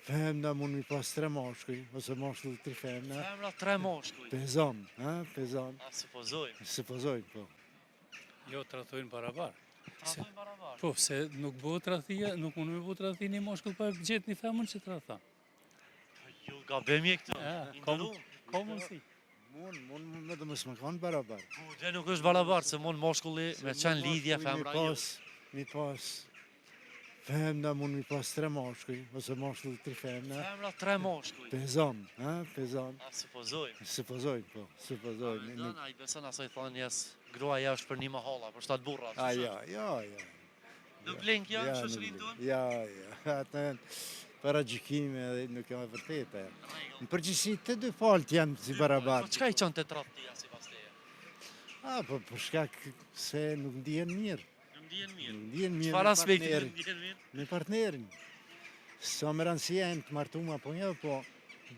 Femna mund mi pas 3 mashkuj, ose mashkull 3 femna. Femra 3 moshkuj. Pezon, pezon. A supozojmë. Supozojnë, po. Jo, tratojnë barabar. Tratojnë barabar. Po, se nuk bëhet tradhtia, nuk mund me bëhet tradhti një moshkull pa gjetë një femën që tradhta. Ju gabemi e këtu. Ka mundësi. Mund me dhe mësë më kanë barabar. Po, dhe nuk është barabar, se mund moshkulli me qenë lidhje femra ju. Mi pas femna mund mi pas 3 mashkuj, ose mashkull 3 femna. Femra 3 moshkuj. Pezon, pezon. A supozojmë. Supozojnë, po, supozojnë. A i beson asoj thonjes, gruaja është për një mahalla, për 7 burra. Ja. Nuk blen kjo në shoqërinë tonë? Ja. Atë para gjykime dhe nuk jam e vërtetë. Në përgjithësi të dy palët janë si barabartë. Po çka i çon te tradhtia sipas teje? Po për shkak se nuk ndihen mirë. Nuk ndihen mirë. Nuk ndihen mirë. Çfarë aspekti nuk ndihen mirë? Me partnerin. Sa më rëndësia janë të martuar apo jo, po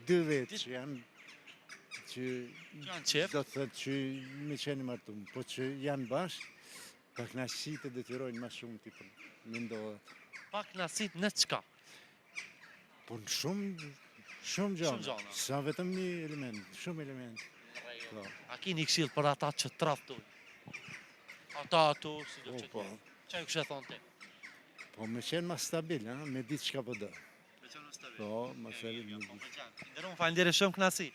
dy vetë që janë Janë qef. do të thotë që me qenë martuar, po që janë bashkë, pak kënaqësi të detyrojnë më shumë ti mendohet. Pak kënaqësi në çka? Po në shumë gjana. Sa vetëm një element, shumë element. Po. A keni këshill për ata që tradhtojnë? Ata ato, si do që Po. Çfarë ju kishte thonë ti? Po me qenë më stabil, me ditë çka po do. Me qenë stabil. Po, më stabil. Nderon, faleminderit shumë, kënaqësi.